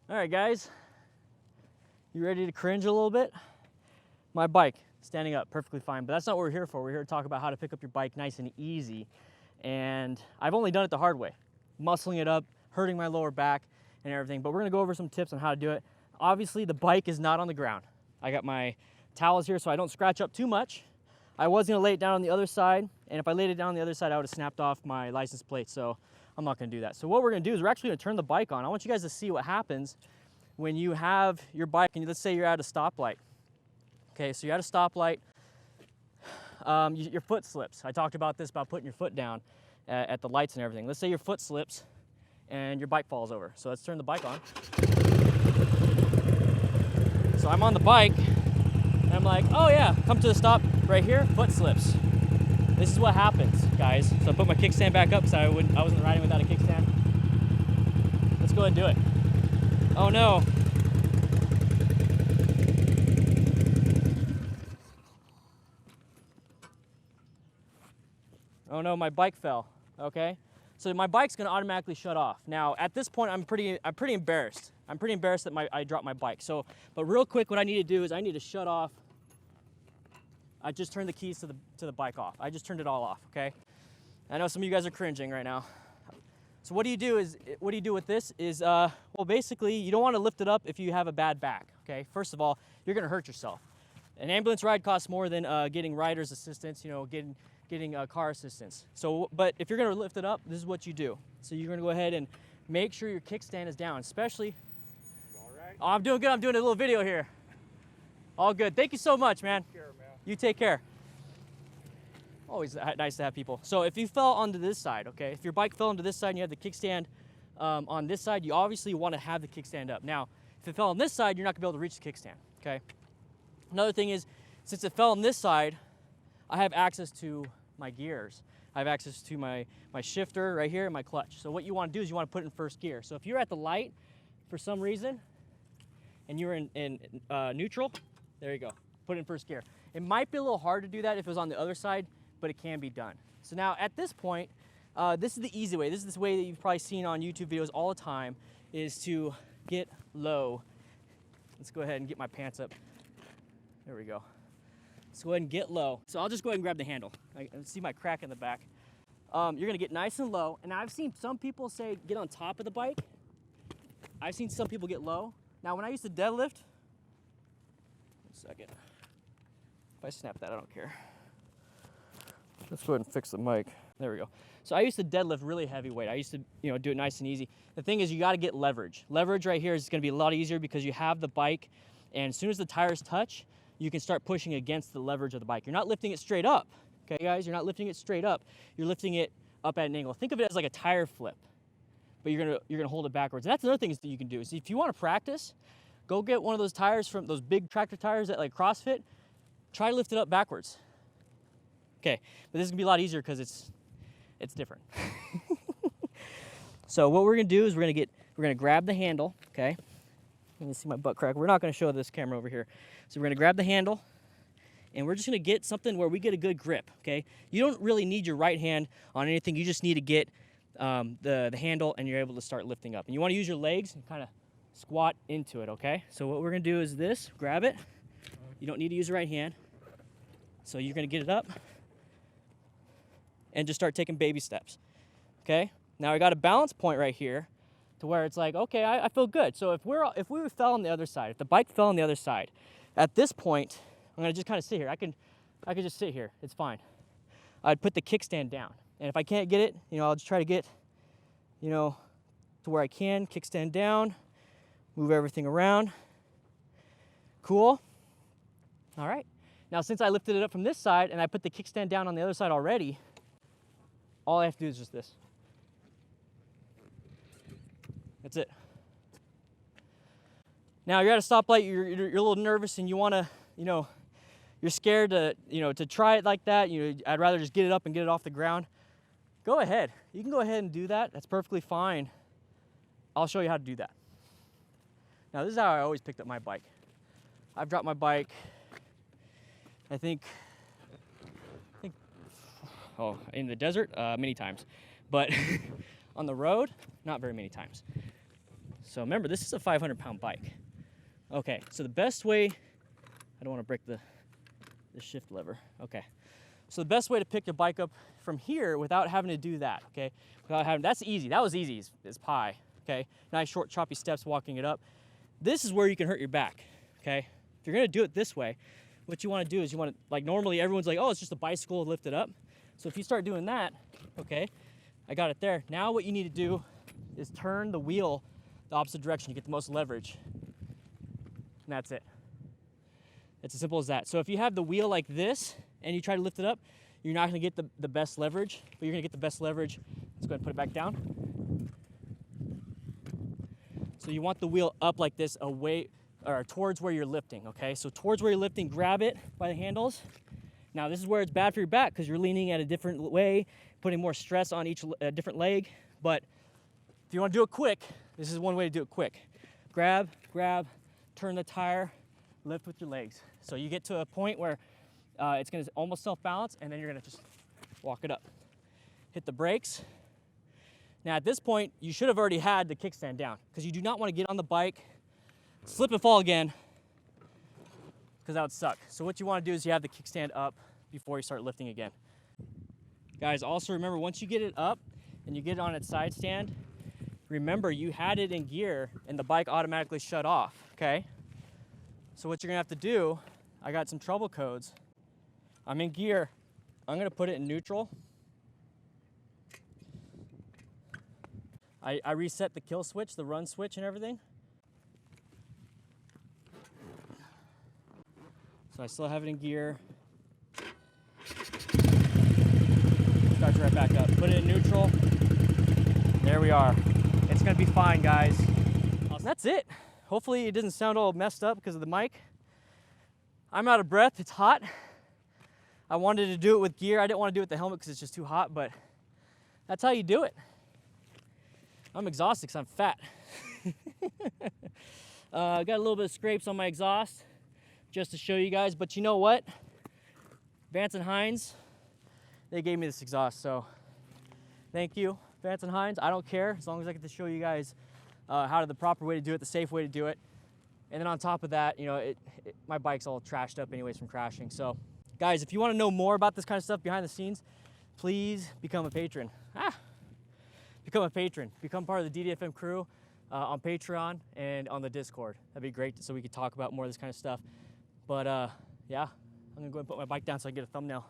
All right, guys, you ready to cringe a little bit? My bike, standing up, perfectly fine, but that's not what we're here for. We're here to talk about how to pick up your bike nice and easy. And I've only done it the hard way, muscling it up, hurting my lower back and everything, but we're gonna go over some tips on how to do it. Obviously, the bike is not on the ground. I got my towels here so I don't scratch up too much. I was gonna lay it down on the other side, and if I laid it down on the other side, I would have snapped off my license plate, so I'm not gonna do that. So what we're gonna do is we're actually gonna turn the bike on. I want you guys to see what happens when you have your bike and let's say you're at a stoplight. Okay, so you're at a stoplight, your foot slips. I talked about this, about putting your foot down at the lights and everything. Let's say your foot slips and your bike falls over. So let's turn the bike on. So I'm on the bike and I'm like, oh yeah, come to the stop right here, foot slips. This is what happens, guys. So I put my kickstand back up because I wasn't riding without a kickstand. Let's go ahead and do it. Oh no. Oh no, my bike fell, okay? So my bike's gonna automatically shut off. Now, at this point, I'm pretty embarrassed. I'm pretty embarrassed that I dropped my bike. So, but real quick, what I need to do is I need to shut off. I just turned the keys to the bike off. I just turned it all off, okay? I know some of you guys are cringing right now. So what do you do with this is, well, basically, you don't wanna lift it up if you have a bad back, okay? First of all, you're gonna hurt yourself. An ambulance ride costs more than getting rider's assistance, you know, getting car assistance. So, but if you're gonna lift it up, this is what you do. So you're gonna go ahead and make sure your kickstand is down, especially. All right. Oh, I'm doing good, I'm doing a little video here. All good, thank you so much, man. Take care, man. You take care. Always nice to have people. So if you fell onto this side, okay, if your bike fell onto this side and you have the kickstand on this side, you obviously wanna have the kickstand up. Now, if it fell on this side, you're not gonna be able to reach the kickstand, okay? Another thing is, since it fell on this side, I have access to my gears. I have access to my shifter right here and my clutch. So what you want to do is you want to put it in first gear. So if you're at the light for some reason and you're in neutral, there you go. Put it in first gear. It might be a little hard to do that if it was on the other side, but it can be done. So now at this point, this is the easy way. This is the way that you've probably seen on YouTube videos all the time, is to get low. Let's go ahead and get my pants up. There we go. Let's go ahead and get low. So I'll just go ahead and grab the handle. I see my crack in the back. You're gonna get nice and low. And I've seen some people say get on top of the bike. I've seen some people get low. Now when I used to deadlift, 1 second. If I snap that, I don't care. Let's go ahead and fix the mic. There we go. So I used to deadlift really heavy weight. I used to, do it nice and easy. The thing is you gotta get leverage. Leverage right here is gonna be a lot easier because you have the bike, and as soon as the tires touch, you can start pushing against the leverage of the bike. You're not lifting it straight up, okay guys? You're not lifting it straight up. You're lifting it up at an angle. Think of it as like a tire flip, but you're gonna hold it backwards. And that's another thing that you can do. Is if you wanna practice, go get one of those tires from those big tractor tires at like CrossFit, try to lift it up backwards. Okay, but this is gonna be a lot easier because it's different. So what we're gonna do is we're gonna grab the handle, okay? You can see my butt crack. We're not gonna show this camera over here. So we're gonna grab the handle and we're just gonna get something where we get a good grip, okay? You don't really need your right hand on anything. You just need to get the handle and you're able to start lifting up. And you wanna use your legs and kind of squat into it, okay? So what we're gonna do is this, grab it. You don't need to use the right hand. So you're gonna get it up and just start taking baby steps, okay? Now I got a balance point right here to where it's like, okay, I feel good. So if we fell on the other side, if the bike fell on the other side, at this point, I'm gonna just kind of sit here. I can just sit here, it's fine. I'd put the kickstand down. And if I can't get it, I'll just try to get, to where I can, kickstand down, move everything around. Cool? All right. Now, since I lifted it up from this side and I put the kickstand down on the other side already, all I have to do is just this. That's it. Now you're at a stoplight, you're a little nervous and you wanna, you're scared to try it like that. I'd rather just get it up and get it off the ground. Go ahead. You can go ahead and do that. That's perfectly fine. I'll show you how to do that. Now this is how I always picked up my bike. I've dropped my bike, I think, in the desert, many times. But on the road, not very many times. So remember, this is a 500-pound bike. Okay, so the best way, I don't want to break the shift lever. Okay, so the best way to pick your bike up from here without having to do that, okay? That's easy. That was easy as pie, okay? Nice short choppy steps walking it up. This is where you can hurt your back, okay? If you're gonna do it this way, what you wanna do is you wanna, like normally everyone's like, oh, it's just a bicycle, lift it up. So if you start doing that, okay, I got it there. Now what you need to do is turn the wheel the opposite direction. You get the most leverage. And that's it. It's as simple as that. So if you have the wheel like this and you try to lift it up, you're not gonna get the best leverage, but you're gonna get the best leverage. Let's go ahead and put it back down. So you want the wheel up like this, away or towards where you're lifting, okay? So towards where you're lifting, grab it by the handles. Now this is where it's bad for your back because you're leaning at a different way, putting more stress on each different leg. But if you want to do it quick, this is one way to do it quick. Grab, turn the tire, lift with your legs. So you get to a point where it's gonna almost self-balance, and then you're gonna just walk it up. Hit the brakes. Now at this point, you should have already had the kickstand down because you do not want to get on the bike, slip and fall again, because that would suck. So what you want to do is you have the kickstand up before you start lifting again. Guys, also remember, once you get it up and you get it on its side stand, remember you had it in gear and the bike automatically shut off, okay? So what you're gonna have to do, I got some trouble codes. I'm in gear. I'm gonna put it in neutral. I reset the kill switch, the run switch and everything. So I still have it in gear. Starts right back up. Put it in neutral. There we are. It's gonna be fine, guys. That's it. Hopefully it doesn't sound all messed up because of the mic. I'm out of breath, it's hot. I wanted to do it with gear. I didn't want to do it with the helmet because it's just too hot, but that's how you do it. I'm exhausted because I'm fat. Got a little bit of scrapes on my exhaust just to show you guys, but you know what? Vance and Hines, they gave me this exhaust, so thank you, Vance and Hines. I don't care as long as I get to show you guys the proper way to do it, the safe way to do it. And then on top of that, you know, my bike's all trashed up anyways from crashing. So guys, if you want to know more about this kind of stuff behind the scenes, please become a patron. Become a patron. Become part of the DDFM crew on Patreon and on the Discord. That'd be great so we could talk about more of this kind of stuff. But yeah, I'm gonna go and put my bike down so I can get a thumbnail.